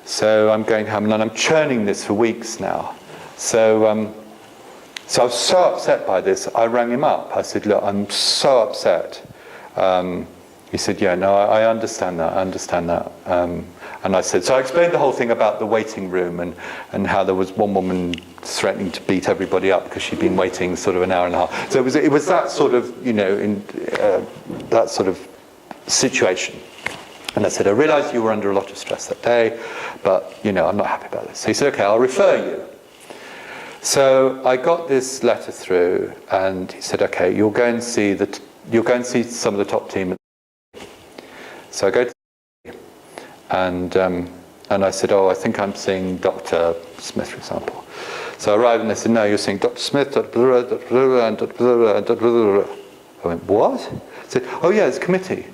So I'm going home, and I'm churning this for weeks now. So I was so upset by this, I rang him up. I said, look, I'm so upset. He said, yeah, no, I understand that, and I said, so I explained the whole thing about the waiting room and how there was one woman threatening to beat everybody up because she'd been waiting sort of an hour and a half. So it was that sort of, that sort of situation. And I said, I realised you were under a lot of stress that day, but, I'm not happy about this. So he said, okay, I'll refer you. So I got this letter through, and he said, okay, you'll go and see some of the top team. So I go to and I said, I think I'm seeing Dr. Smith, for example. So I arrived and they said, no, you're seeing Dr. Smith, Dr. Blah, Dr. Blah, and Dr. Blah, and Dr. Blah. I went, what? I said, oh yeah, it's a committee.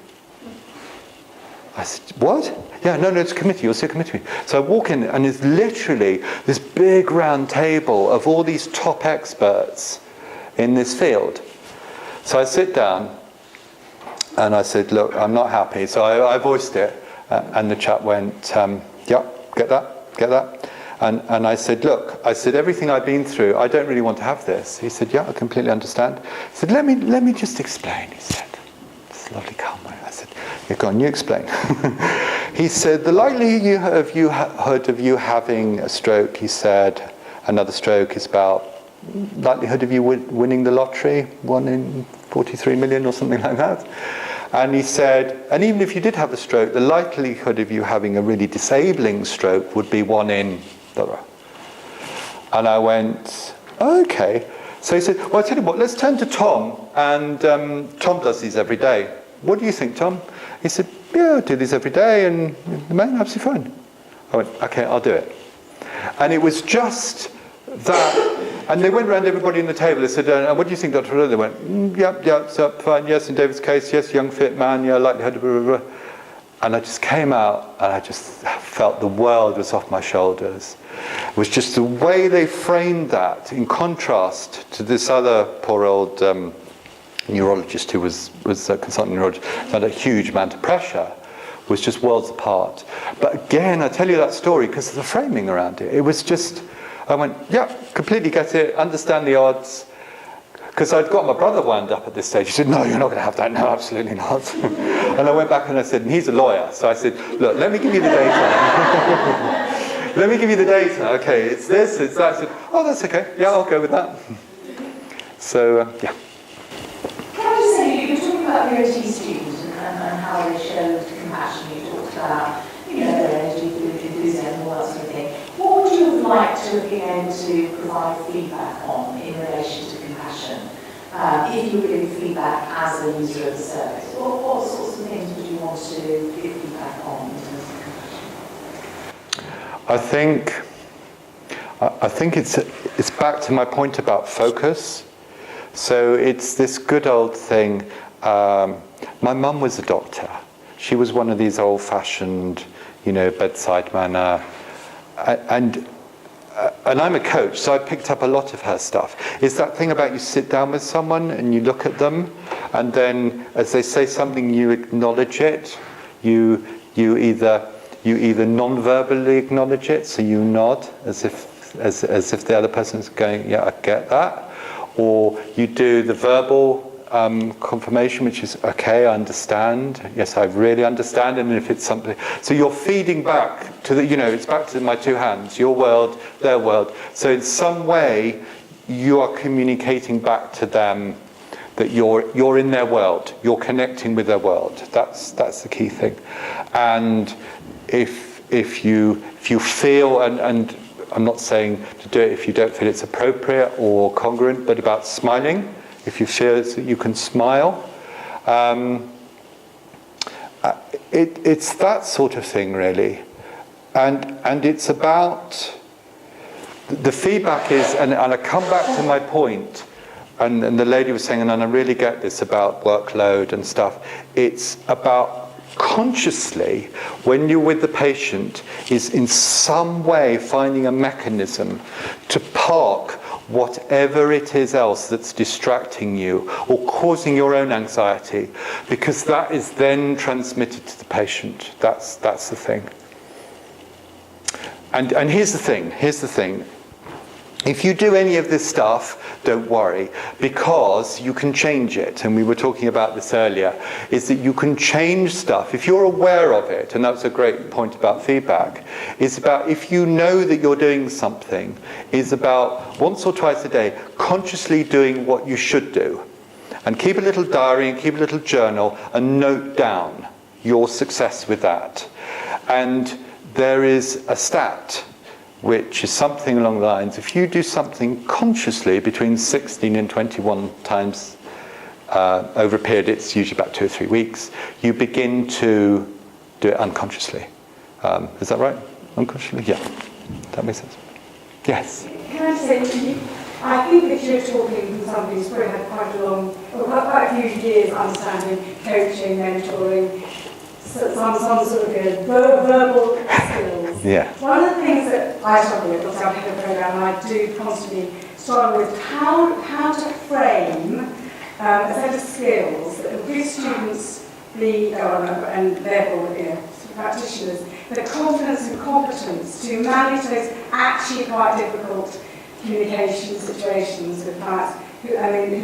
I said, what? Yeah, no, it's a committee, you'll see a committee. So I walk in and it's literally this big round table of all these top experts in this field. So I sit down and I said, look, I'm not happy. So I voiced it, and the chap went, yeah, get that. And I said, look, everything I've been through, I don't really want to have this. He said, yeah, I completely understand. He said, let me just explain, he said. This lovely calm way. I said, yeah, go on, you explain. He said, the likelihood of you having a stroke, he said, another stroke is about likelihood of you winning the lottery, 1 in 43 million or something like that. And he said, and even if you did have a stroke, the likelihood of you having a really disabling stroke would be 1 in... And I went, okay. So he said, well, I tell you what, let's turn to Tom. And Tom does these every day. What do you think, Tom? He said, yeah, I do these every day, and the man, absolutely fine. I went, okay, I'll do it. And it was just that. And they went around everybody in the table. They said, what do you think, Dr. They went, yeah, so fine, yes, in David's case, yes, young, fit man, yeah, likelihood, blah, blah, blah. And I just came out, and I just felt the world was off my shoulders. It was just the way they framed that, in contrast to this other poor old neurologist who was a consultant neurologist, had a huge amount of pressure, was just worlds apart. But again, I tell you that story because of the framing around it. It was just... I went, yeah, completely get it, understand the odds. Because I'd got my brother wound up at this stage. He said, no, you're not going to have that. No, absolutely not. And I went back and I said, and he's a lawyer. So I said, look, let me give you the data. Let me give you the data. Okay, it's this, it's that. I said, oh, that's okay. Yeah, I'll go with that. So, yeah. Can I just say, you were talking about the OT students and how they showed compassion. You talked about, their energy, enthusiasm, all that sort of thing. What would you have liked to have been able to provide feedback on in relation to compassion? If you were giving feedback as a user of the service, what sorts of things would you want to give feedback on in terms of compassion? I think it's back to my point about focus. So it's this good old thing. My mum was a doctor. She was one of these old-fashioned, bedside manner. And I'm a coach, so I picked up a lot of her stuff. It's that thing about you sit down with someone and you look at them, and then as they say something, you acknowledge it. You either non-verbally acknowledge it, so you nod as if the other person's going, yeah, I get that, or you do the verbal confirmation, which is, okay, I understand. Yes, I really understand. And if it's something, so you're feeding back to the, it's back to my two hands, your world, their world. So in some way, you are communicating back to them that you're in their world, you're connecting with their world. That's the key thing. And if you feel, and I'm not saying to do it if you don't feel it's appropriate or congruent, but about smiling. If you feel that you can smile, it's that sort of thing, really, and it's about the feedback is, and I come back to my point, and the lady was saying, and I really get this about workload and stuff. It's about consciously, when you're with the patient, is in some way finding a mechanism to park whatever it is else that's distracting you or causing your own anxiety, because that is then transmitted to the patient. That's the thing. And here's the thing. If you do any of this stuff, don't worry, because you can change it. And we were talking about this earlier, is that you can change stuff. If you're aware of it, and that's a great point about feedback, it's about if you know that you're doing something, is about once or twice a day consciously doing what you should do. And keep a little diary and keep a little journal and note down your success with that. And there is a stat which is something along the lines, if you do something consciously between 16 and 21 times over a period, it's usually about 2 or 3 weeks, you begin to do it unconsciously. Is that right? Unconsciously? Yeah. That makes sense. Yes? Can I say to you, I think that you're talking from somebody who's probably had quite a few years understanding coaching, mentoring, some sort of verbal skills. Yeah. One of the things that I struggle with, obviously I'm head of program, and I do constantly struggle with how to frame a set of skills that will give students and therefore practitioners the confidence and competence to manage those actually quite difficult communication situations with clients who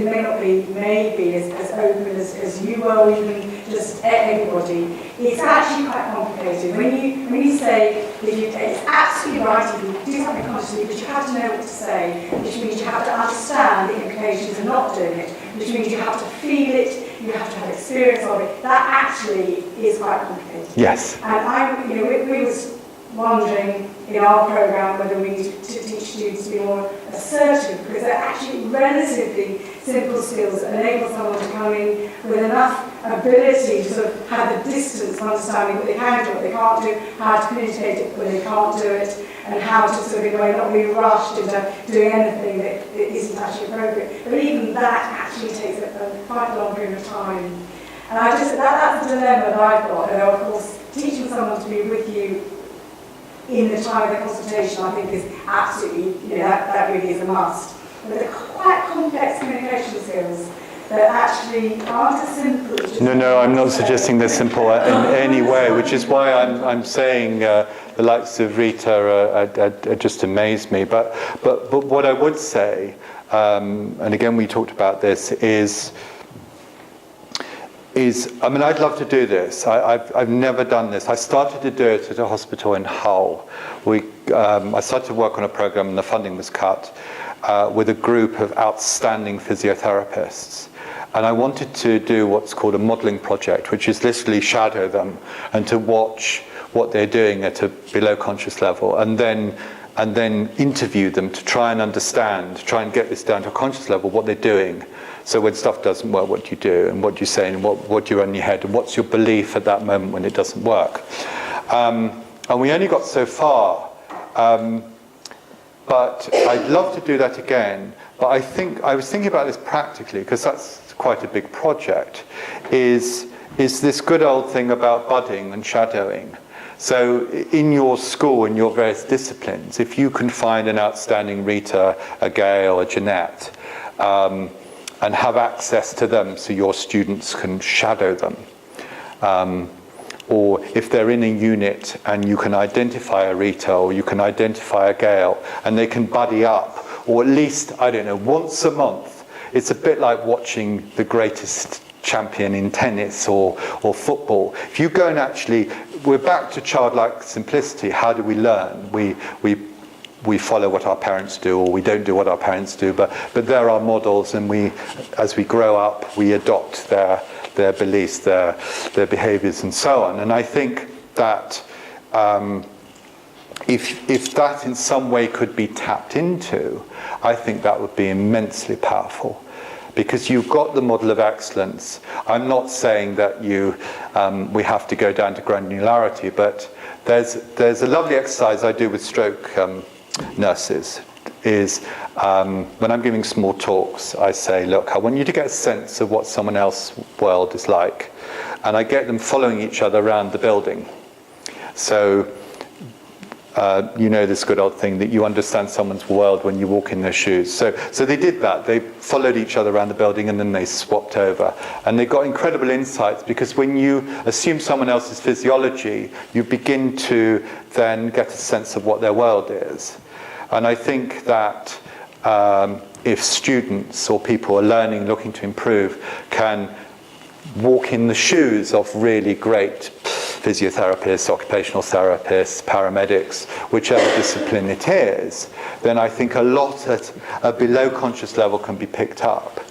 may not be maybe as open as you were, or even just everybody. It's actually quite complicated. When you say that it's absolutely right if you do something consciously, but you have to know what to say, which means you have to understand the implications of not doing it, which means you have to feel it, you have to have experience of it. That actually is quite complicated. Yes. And we was wondering in our programme whether we need to teach students to be more assertive, because they're actually relatively simple skills that enable someone to come in with enough ability to sort of have the distance of understanding what they can do, what they can't do, how to communicate it when they can't do it, and how to sort of, in a way, not be rushed into doing anything that isn't actually appropriate. But even that actually takes quite a long period of time. And that's the dilemma that I've got. And of course, teaching someone to be with you in the time of the consultation, I think, is absolutely, that really is a must. But they're quite complex communication skills that actually aren't as simple. No, I'm not suggesting they're simple in any way, which is why I'm saying the likes of Rita just amaze me. But what I would say, and again we talked about this, is I'd love to do this. I've never done this. I started to do it at a hospital in Hull. I started to work on a program and the funding was cut with a group of outstanding physiotherapists. And I wanted to do what's called a modelling project, which is literally shadow them and to watch what they're doing at a below conscious level, and then interview them to try and understand, try and get this down to a conscious level, what they're doing. So when stuff doesn't work, what do you do, and what do you say, and what do you run in your head, and what's your belief at that moment when it doesn't work. And we only got so far, but I'd love to do that again. But I was thinking about this practically, because that's quite a big project, is this good old thing about budding and shadowing. So in your school, in your various disciplines, if you can find an outstanding Rita, a Gail, a Jeanette, and have access to them so your students can shadow them. Or if they're in a unit and you can identify a Rita or you can identify a Gail and they can buddy up, or at least, once a month. It's a bit like watching the greatest champion in tennis or football. If you go and we're back to childlike simplicity. How do we learn? We follow what our parents do, or we don't do what our parents do, but they're our models, and as we grow up, we adopt their beliefs, their behaviours, and so on. And I think that if that in some way could be tapped into, I think that would be immensely powerful. Because you've got the model of excellence. I'm not saying that we have to go down to granularity, but there's a lovely exercise I do with stroke nurses, is when I'm giving small talks, I say, look, I want you to get a sense of what someone else's world is like. And I get them following each other around the building. So you know this good old thing that you understand someone's world when you walk in their shoes. So they did that. They followed each other around the building and then they swapped over. And they got incredible insights, because when you assume someone else's physiology, you begin to then get a sense of what their world is. And I think that if students or people are learning, looking to improve, can walk in the shoes of really great physiotherapists, occupational therapists, paramedics, whichever discipline it is, then I think a lot at a below conscious level can be picked up.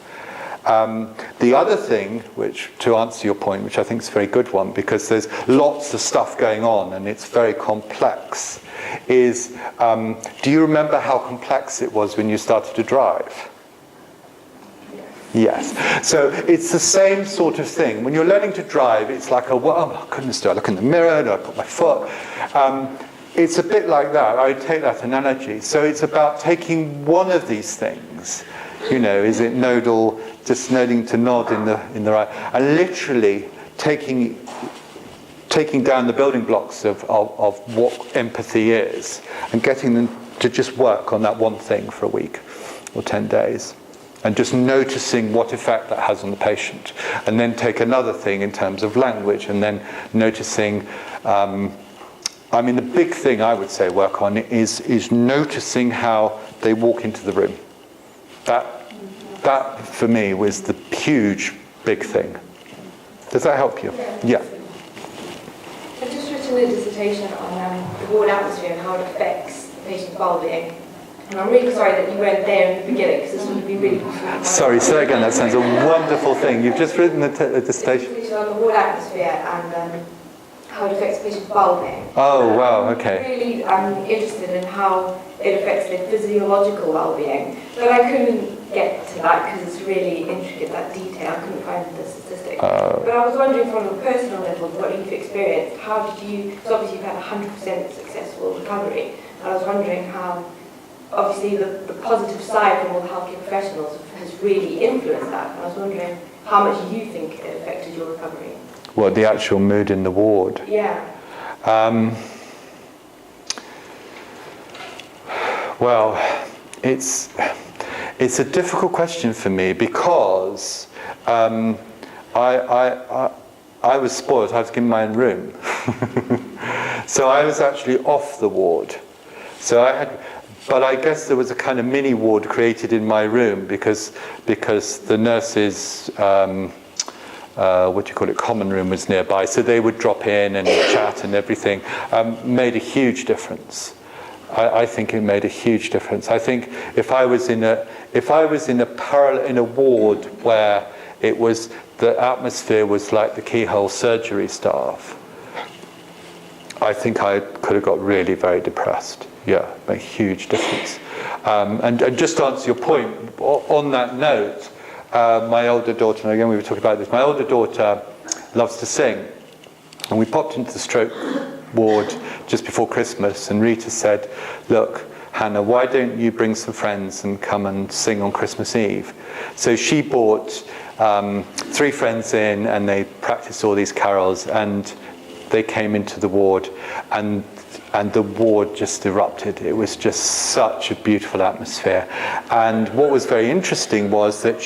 The other thing, which, to answer your point, which I think is a very good one, because there's lots of stuff going on and it's very complex, is do you remember how complex it was when you started to drive? Yes. So it's the same sort of thing. When you're learning to drive, it's like, oh my goodness, do I look in the mirror? Do I put my foot? It's a bit like that. I would take that analogy. So it's about taking one of these things. You know, is it nodal, just nodding to nod in the right, and literally taking down the building blocks of what empathy is, and getting them to just work on that one thing for a week or 10 days. And just noticing what effect that has on the patient. And then take another thing in terms of language, and then noticing, the big thing I would say work on is noticing how they walk into the room. That for me was the huge, big thing. Does that help you? Yeah. I've just written a dissertation on the ward atmosphere and how it affects the patient's well-being. And I'm really sorry that you weren't there in the beginning, because this would be really useful. Sorry, say again. That sounds a wonderful thing. You've just written a dissertation on the ward atmosphere and how it affects the patient's well-being. Oh, wow, okay. I'm really interested in how it affects their physiological well-being, but I couldn't get to that because it's really intricate, that detail. I couldn't find the statistic. But I was wondering, from a personal level, what you've experienced, how did you, because obviously you've had 100% successful recovery, and I was wondering how, obviously the positive side from all the healthcare professionals has really influenced that. And I was wondering how much you think it affected your recovery. Well, the actual mood in the ward. Yeah. Well, it's a difficult question for me, because I was spoiled. I was given my own room, so I was actually off the ward. But I guess there was a kind of mini ward created in my room because the nurses, common room was nearby, so they would drop in and chat and everything. Made a huge difference. I think it made a huge difference. I think if I was in a ward where it was, the atmosphere was like the keyhole surgery staff, I think I could have got really very depressed. Yeah, a huge difference. And just to answer your point, on that note, my older daughter, and again we were talking about this, my older daughter loves to sing. And we popped into the stroke ward just before Christmas, and Rita said, look, Hannah, why don't you bring some friends and come and sing on Christmas Eve? So she brought 3 friends in, and they practiced all these carols, and they came into the ward, and the ward just erupted. It was just such a beautiful atmosphere. And what was very interesting was that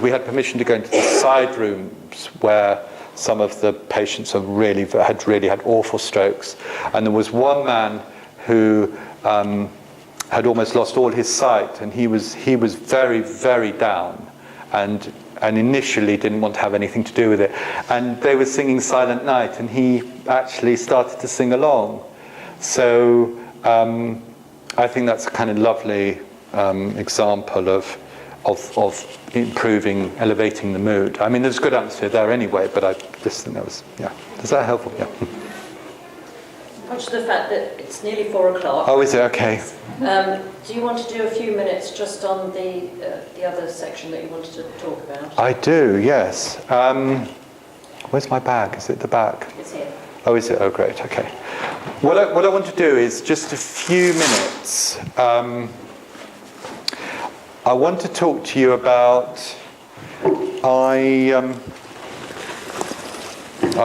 we had permission to go into the side rooms where some of the patients had really had awful strokes. And there was one man who had almost lost all his sight, and he was very, very down, and initially didn't want to have anything to do with it. And they were singing Silent Night, and he actually started to sing along. So I think that's a kind of lovely example of improving, elevating the mood. I mean, there's good atmosphere there anyway, but I just think that was, yeah. Is that helpful? Yeah. Conscious of the fact that it's nearly 4 o'clock. Oh, is it? Okay. Do you want to do a few minutes just on the other section that you wanted to talk about? I do, yes. Where's my bag? Is it the back? It's here. Oh, is it? Oh, great. Okay. What I want to do is just a few minutes. I want to talk to you about. I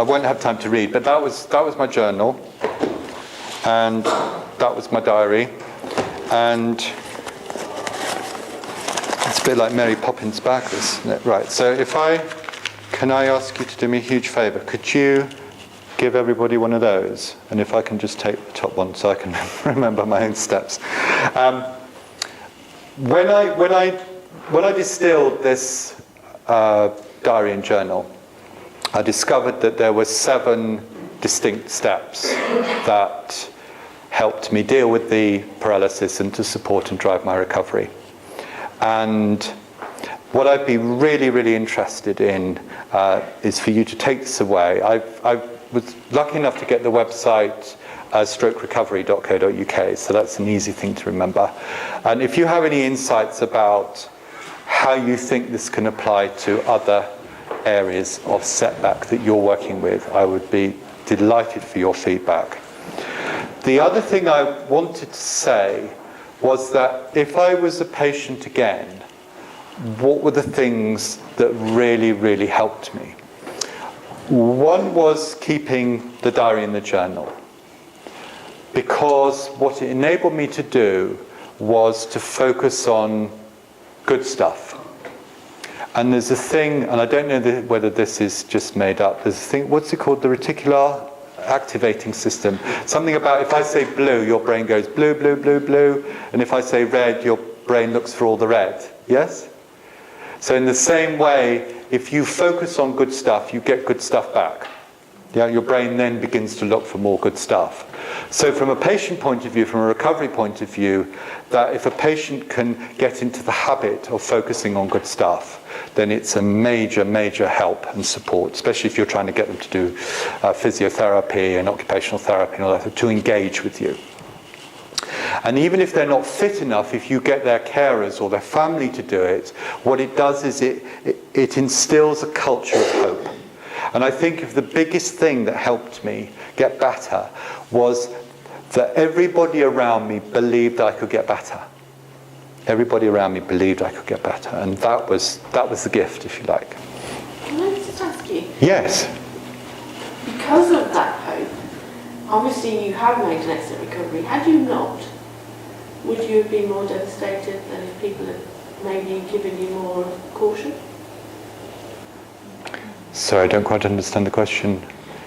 won't have time to read, but that was my journal. And that was my diary. And it's a bit like Mary Poppins bag, isn't it? Right, so can I ask you to do me a huge favour? Could you give everybody one of those? And if I can just take the top one so I can remember my own steps. When I distilled this diary and journal, I discovered that there were 7 distinct steps that helped me deal with the paralysis and to support and drive my recovery. And what I'd be really, really interested in is for you to take this away. I was lucky enough to get the website strokerecovery.co.uk, so that's an easy thing to remember. And if you have any insights about how you think this can apply to other areas of setback that you're working with, I would be delighted for your feedback. The other thing I wanted to say was that if I was a patient again, what were the things that really, really helped me? One was keeping the diary and the journal, because what it enabled me to do was to focus on good stuff. And there's a thing, and I don't know whether this is just made up, there's a thing, what's it called, the reticular activating system. Something about if I say blue, your brain goes blue, blue, blue, blue, and if I say red, your brain looks for all the red. Yes? So in the same way, if you focus on good stuff, you get good stuff back. Yeah, your brain then begins to look for more good stuff. So from a patient point of view, from a recovery point of view, that if a patient can get into the habit of focusing on good stuff, then it's a major, major help and support, especially if you're trying to get them to do physiotherapy and occupational therapy and all that, to engage with you. And even if they're not fit enough, if you get their carers or their family to do it, what it does is it instills a culture of hope. And I think if the biggest thing that helped me get better was that everybody around me believed I could get better. Everybody around me believed I could get better. And that was the gift, if you like. Can I just ask you? Yes. Because of that hope, obviously you have made an excellent recovery. Had you not, would you have been more devastated than if people had maybe given you more caution? Sorry, I don't quite understand the question.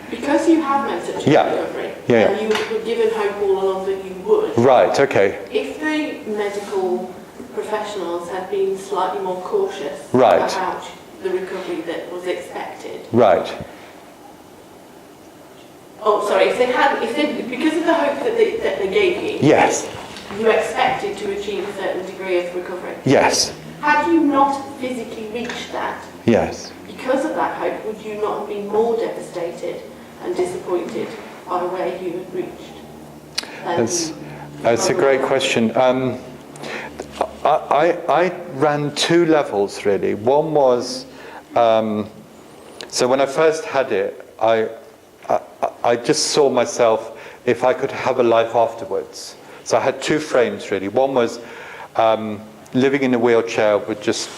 Because you have made such a recovery, and you were given hope all along that you would. Right, okay. If the medical professionals had been slightly more cautious Right. about the recovery that was expected. Right. Oh, sorry, because of the hope that they gave you. Yes. You expected to achieve a certain degree of recovery. Yes. Had you not physically reached that, Yes. because of that hope, would you not have been more devastated and disappointed by where you had reached? That's a great question. I ran 2 levels, really. One was, so when I first had it, I just saw myself, if I could have a life afterwards. So I had 2 frames, really. One was living in a wheelchair with just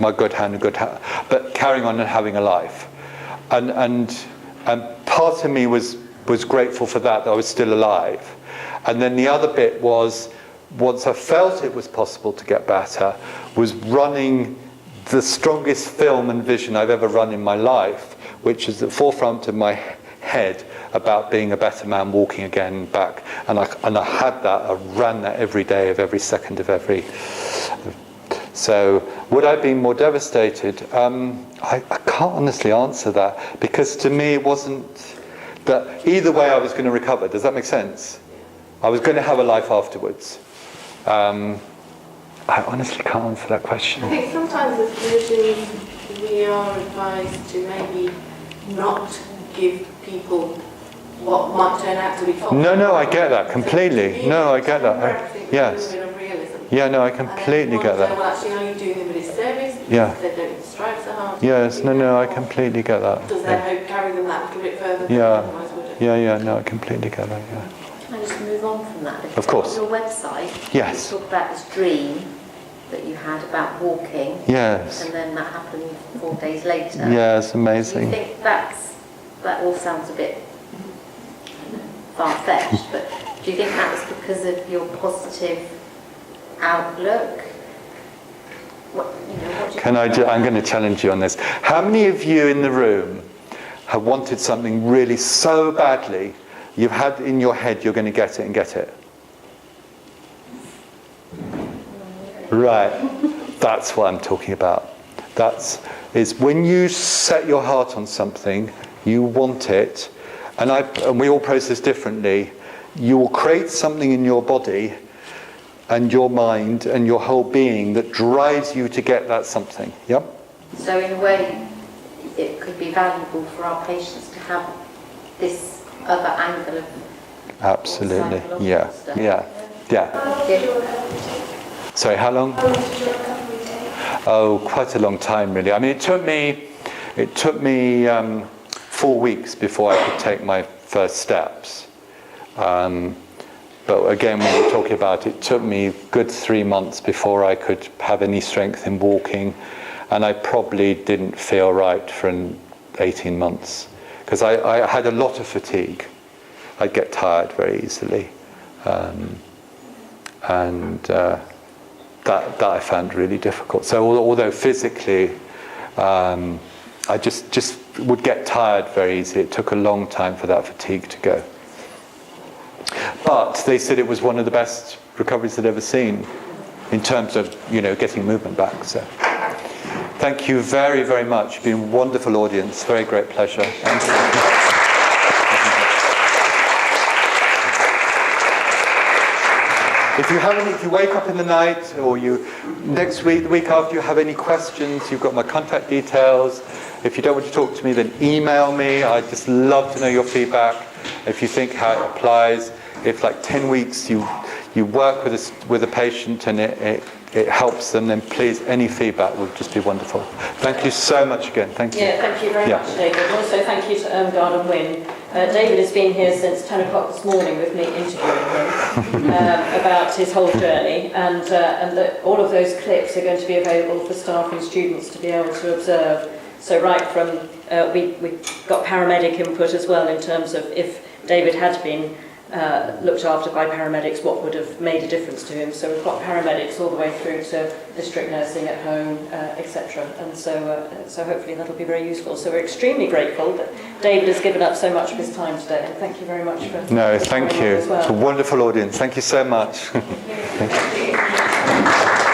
my good hand and good hand, but carrying on and having a life. And part of me was grateful for that I was still alive. And then the other bit was, once I felt it was possible to get better, was running the strongest film and vision I've ever run in my life, which is at the forefront of my head about being a better man, walking again back. And I had that, I ran that every day of every second of every. So would I be more devastated? I can't honestly answer that, because to me it wasn't that either way I was going to recover. Does that make sense? I was going to have a life afterwards. I honestly can't answer that question. I think sometimes as clinicians we are advised to maybe not give people what might turn out to be false. No, I get that completely. No, I get that. Yes. Yeah, no, I completely get that. Well, actually, are you doing them a disservice? Yeah. They don't strive so hard. Yes, no, I completely get that. Does their hope carry them that little bit further? Yeah. Than otherwise would it? Yeah, no, I completely get that, yeah. Can I just move on from that? Because Of course. on your website, Yes. you talk about this dream that you had about walking. Yes. And then that happened 4 days later. Yeah, it's Do you amazing. think that all sounds a bit far-fetched, but do you think that was because of your positive outlook? What do you I'm going to challenge you on this. How many of you in the room have wanted something really so badly, you've had in your head you're going to get it and get it? Right. That's what I'm talking about. Is when you set your heart on something, you want it, and we all process differently. You will create something in your body and your mind and your whole being that drives you to get that something. Yep. So in a way, it could be valuable for our patients to have this other angle of Absolutely. Yeah. stuff. Yeah. Sorry, how long? How long did your recovery take? Oh, quite a long time, really. I mean, it took me 4 weeks before I could take my first steps. But again, when we're talking about it, took me a good 3 months before I could have any strength in walking, and I probably didn't feel right for 18 months because I had a lot of fatigue. I'd get tired very easily, and that I found really difficult. So although physically I just would get tired very easily, it took a long time for that fatigue to go. But they said it was one of the best recoveries they'd ever seen in terms of, getting movement back. So thank you very, very much. You've been a wonderful audience. Very great pleasure. Thank you. If you wake up in the night, or next week, the week after, you have any questions, you've got my contact details. If you don't want to talk to me, then email me. I'd just love to know your feedback. If you think how it applies, if 10 weeks you work with a patient and it helps them, then please, any feedback would just be wonderful. Thank you so much again. Thank you. Yeah, thank you very much, David. And also thank you to Ermgard and Wynne. David has been here since 10 o'clock this morning with me interviewing him about his whole journey, and that all of those clips are going to be available for staff and students to be able to observe. So right from, we got paramedic input as well in terms of if David had been looked after by paramedics, what would have made a difference to him. So we've got paramedics all the way through to district nursing at home, etc. And so hopefully that'll be very useful. So we're extremely grateful that David has given up so much of his time today. And thank you very much for No, thank you. as well. It's a wonderful audience. Thank you so much. Thank you.